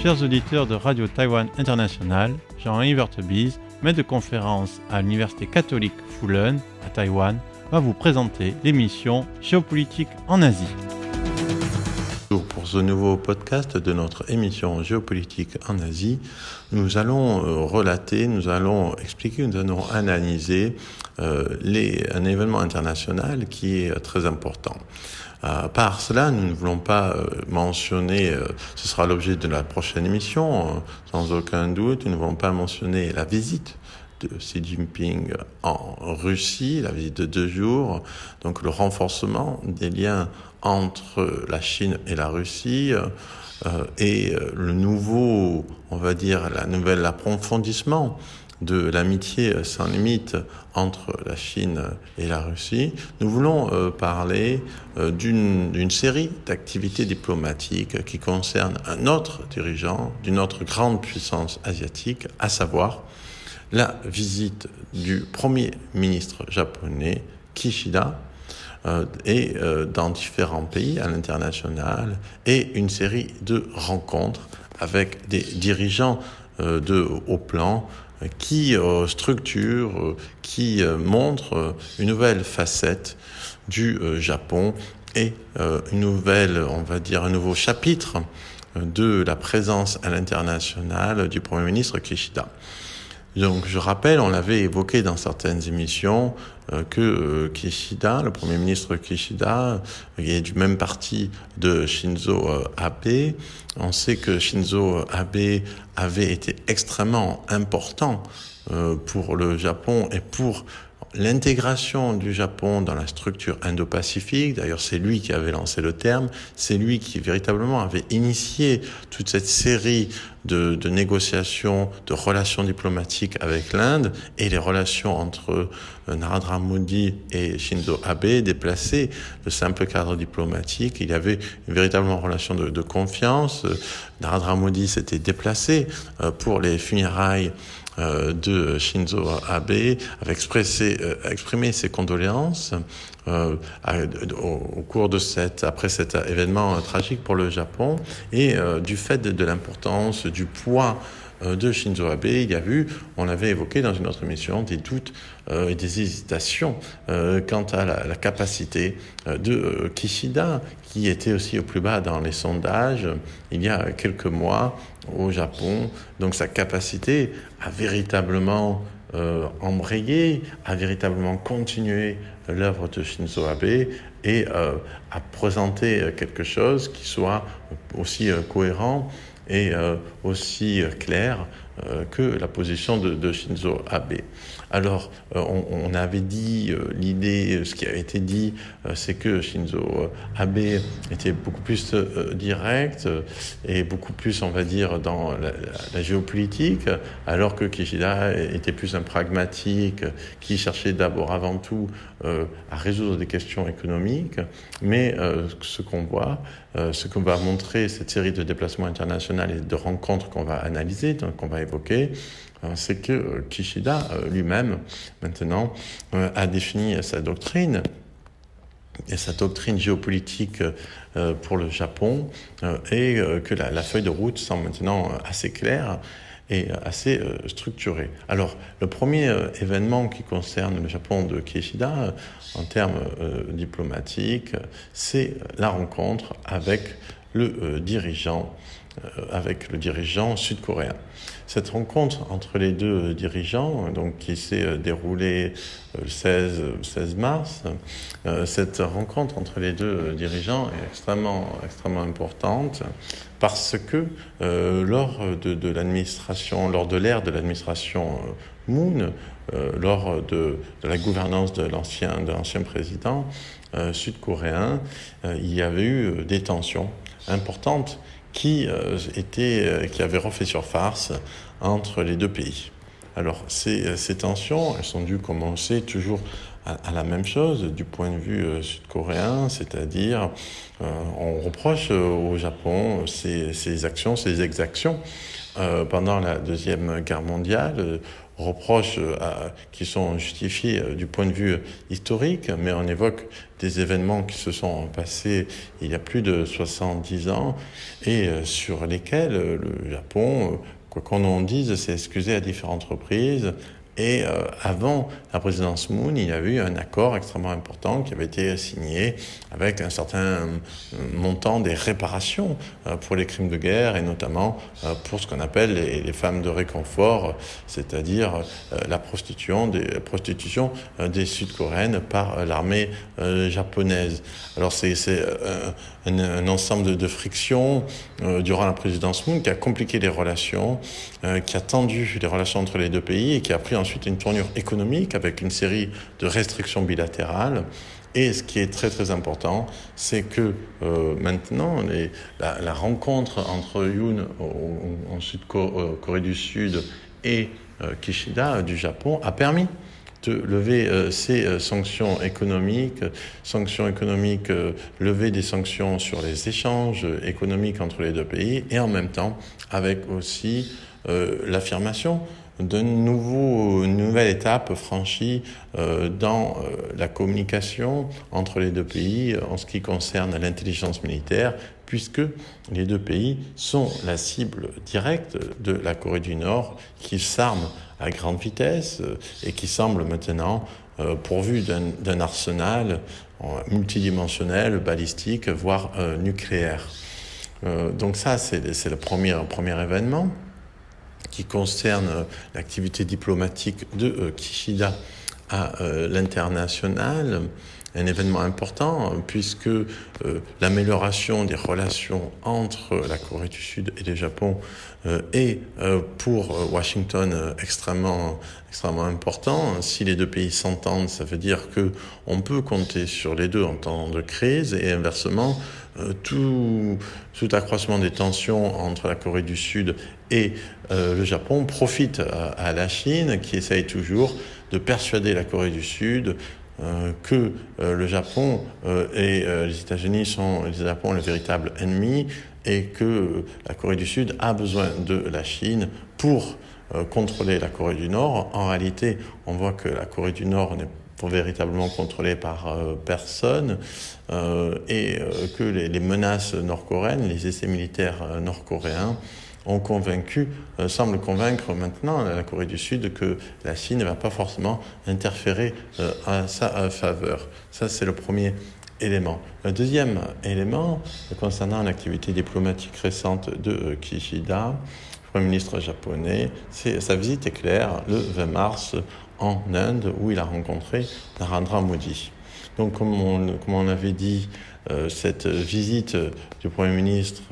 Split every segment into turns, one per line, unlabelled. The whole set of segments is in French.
Chers auditeurs de Radio Taïwan International, Jean-Yves Vertebise, maître de conférence à l'Université catholique Fulun à Taïwan, va vous présenter l'émission Géopolitique en Asie.
Pour ce nouveau podcast de notre émission Géopolitique en Asie, nous allons relater, nous allons expliquer, nous allons analyser un événement international qui est très important. Par cela, nous ne voulons pas mentionner, ce sera l'objet de la prochaine émission, sans aucun doute, nous ne voulons pas mentionner la visite de Xi Jinping en Russie, la visite de 2 jours, donc le renforcement des liens entre la Chine et la Russie et le nouveau, on va dire, la nouvelle approfondissement de l'amitié sans limite entre la Chine et la Russie. Nous voulons parler d'une série d'activités diplomatiques qui concernent un autre dirigeant d'une autre grande puissance asiatique, à savoir la visite du Premier ministre japonais Kishida dans différents pays à l'international et une série de rencontres avec des dirigeants de haut plan qui structurent, qui montrent une nouvelle facette du Japon et une nouvelle, on va dire, un nouveau chapitre de la présence à l'international du Premier ministre Kishida. Donc, je rappelle, on l'avait évoqué dans certaines émissions, que Kishida, le Premier ministre Kishida, est du même parti de Shinzo Abe. On sait que Shinzo Abe avait été extrêmement important pour le Japon et pour l'intégration du Japon dans la structure indo-pacifique. D'ailleurs, c'est lui qui avait lancé le terme, c'est lui qui véritablement avait initié toute cette série de négociations, de relations diplomatiques avec l'Inde et les relations entre Narendra Modi et Shinzo Abe déplaçaient le simple cadre diplomatique. Il y avait une véritable relation de confiance. Narendra Modi s'était déplacé pour les funérailles de Shinzo Abe, avait exprimé ses condoléances au cours de après cet événement tragique pour le Japon et du fait de l'importance, du poids de Shinzo Abe, on avait évoqué dans une autre émission des doutes et des hésitations quant à la capacité de Kishida, qui était aussi au plus bas dans les sondages il y a quelques mois au Japon. Donc sa capacité à véritablement embrayer, à véritablement continuer l'œuvre de Shinzo Abe et à présenter quelque chose qui soit aussi cohérent et aussi clair que la position de Shinzo Abe. Alors, on avait dit, ce qui a été dit, c'est que Shinzo Abe était beaucoup plus direct et beaucoup plus, on va dire, dans la géopolitique, alors que Kishida était plus un pragmatique qui cherchait d'abord, avant tout, à résoudre des questions économiques. Mais ce qu'on voit, ce qu'on va montrer, cette série de déplacements internationaux et de rencontres qu'on va analyser, qu'on va évoquer, c'est que Kishida lui-même, maintenant, a défini sa doctrine, et sa doctrine géopolitique pour le Japon, et que la feuille de route semble maintenant assez claire et assez structurée. Alors, le premier événement qui concerne le Japon de Kishida, en termes diplomatiques, c'est la rencontre avec le dirigeant sud-coréen. Cette rencontre entre les deux dirigeants, donc, qui s'est déroulée le 16 mars, cette rencontre entre les deux dirigeants est extrêmement importante parce que lors de l'ère de l'administration Moon, lors de la gouvernance de l'ancien président sud-coréen, il y avait eu des tensions importantes qui avaient refait surface entre les deux pays. Alors, ces tensions, elles sont dues, comme on le sait, toujours à la même chose du point de vue sud-coréen, c'est-à-dire on reproche au Japon ses actions, ses exactions. Pendant la Deuxième Guerre mondiale, reproches qui sont justifiés du point de vue historique, mais on évoque des événements qui se sont passés il y a plus de 70 ans et sur lesquels le Japon, quoi qu'on en dise, s'est excusé à différentes reprises. Et avant la présidence Moon, il y avait eu un accord extrêmement important qui avait été signé avec un certain montant des réparations pour les crimes de guerre et notamment pour ce qu'on appelle les femmes de réconfort, c'est-à-dire la prostitution des Sud-Coréennes par l'armée japonaise. Alors c'est un ensemble de frictions durant la présidence Moon qui a compliqué les relations, qui a tendu les relations entre les deux pays et qui a pris ensuite une tournure économique avec une série de restrictions bilatérales. Et ce qui est très très important, c'est que maintenant, la rencontre entre Yoon en Corée du Sud et Kishida du Japon a permis de lever ces sanctions économiques, lever des sanctions sur les échanges économiques entre les deux pays, et en même temps avec aussi l'affirmation d'une nouvelle étape franchie dans la communication entre les deux pays en ce qui concerne l'intelligence militaire, puisque les deux pays sont la cible directe de la Corée du Nord, qui s'arme à grande vitesse et qui semble maintenant pourvu d'un arsenal multidimensionnel, balistique, voire nucléaire. Donc ça, c'est le premier événement qui concerne l'activité diplomatique de Kishida à l'international, un événement important puisque l'amélioration des relations entre la Corée du Sud et le Japon est pour Washington extrêmement important. Si les deux pays s'entendent, ça veut dire qu'on peut compter sur les deux en temps de crise, et inversement, tout accroissement des tensions entre la Corée du Sud et le Japon profite à la Chine, qui essaye toujours de persuader la Corée du Sud que le Japon et les États-Unis sont le véritable ennemi, et que la Corée du Sud a besoin de la Chine pour contrôler la Corée du Nord. En réalité, on voit que la Corée du Nord n'est pas véritablement contrôlée par personne, et que les menaces nord-coréennes, les essais militaires nord-coréens semblent convaincre maintenant la Corée du Sud que la Chine ne va pas forcément interférer à sa faveur. Ça, c'est le premier élément. Le deuxième élément, concernant l'activité diplomatique récente de Kishida, Premier ministre japonais, sa visite éclair le 20 mars en Inde, où il a rencontré Narendra Modi. Donc, comme on avait dit, cette visite du Premier ministre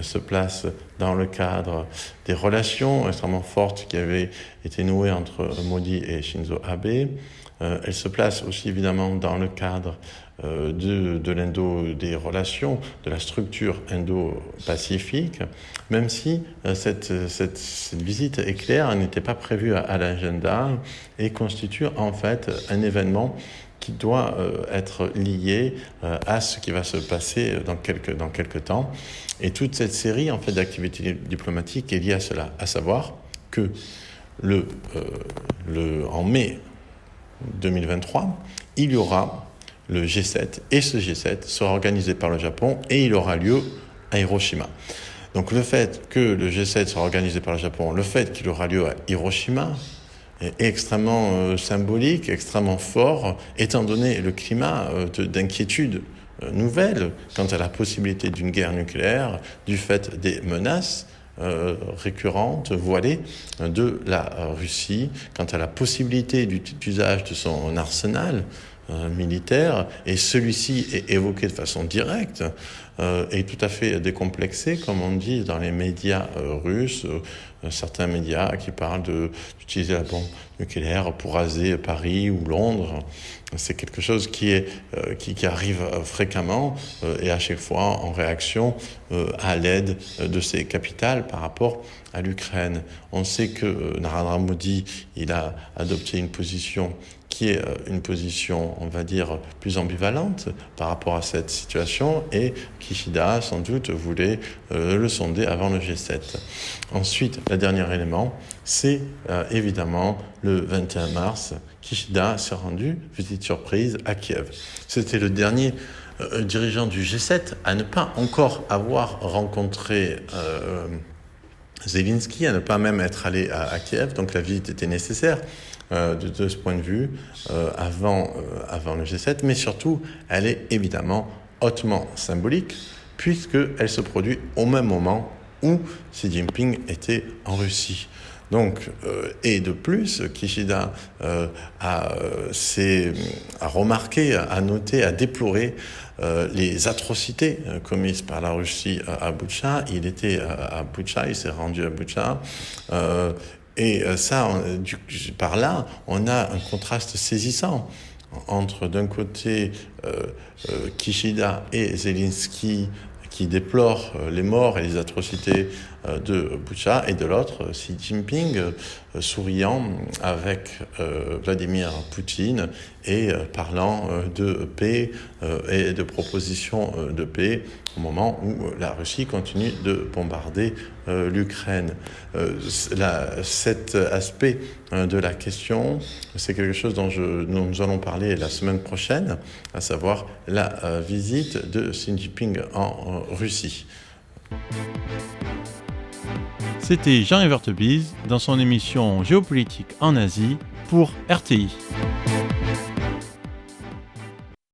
se place dans le cadre des relations extrêmement fortes qui avaient été nouées entre Modi et Shinzo Abe. Elle se place aussi évidemment dans le cadre des relations, de la structure indo-pacifique, même si cette visite éclair n'était pas prévue à l'agenda et constitue en fait un événement qui doit être lié à ce qui va se passer dans quelques temps. Et toute cette série en fait d'activités diplomatiques est liée à cela, à savoir que en mai 2023, il y aura le G7, et ce G7 sera organisé par le Japon et il aura lieu à Hiroshima. Donc le fait que le G7 sera organisé par le Japon, le fait qu'il aura lieu à Hiroshima, est extrêmement symbolique, extrêmement fort, étant donné le climat d'inquiétude nouvelle quant à la possibilité d'une guerre nucléaire du fait des menaces récurrentes, voilées de la Russie, quant à la possibilité d'usage de son arsenal militaire, et celui-ci est évoqué de façon directe et tout à fait décomplexé, comme on dit dans les médias russes, certains médias qui parlent d'utiliser la bombe nucléaire pour raser Paris ou Londres. C'est quelque chose qui arrive fréquemment et à chaque fois en réaction à l'aide de ces capitales par rapport à l'Ukraine. On sait que Narendra Modi, il a adopté une position qui est une position, on va dire, plus ambivalente par rapport à cette situation, et Kishida, sans doute, voulait le sonder avant le G7. Ensuite, le dernier élément, c'est évidemment le 21 mars, Kishida s'est rendu, visite surprise, à Kiev. C'était le dernier dirigeant du G7 à ne pas encore avoir rencontré Zelensky, à ne pas même être allé à Kiev, donc la visite était nécessaire de ce point de vue avant le G7, mais surtout elle est évidemment hautement symbolique puisqu'elle se produit au même moment où Xi Jinping était en Russie. Donc, et de plus, Kishida a remarqué, a noté, a déploré les atrocités commises par la Russie à Boutcha. Il était à Boutcha, il s'est rendu à Boutcha. Et ça, par là, on a un contraste saisissant entre, d'un côté, Kishida et Zelensky, qui déplore les morts et les atrocités de Boutcha, et de l'autre, Xi Jinping, souriant avec Vladimir Poutine et parlant de paix et de propositions de paix au moment où la Russie continue de bombarder l'Ukraine. Cet aspect de la question, c'est quelque chose dont nous allons parler la semaine prochaine, à savoir la visite de Xi Jinping en Russie.
C'était Jean Evertebise dans son émission Géopolitique en Asie pour RTI.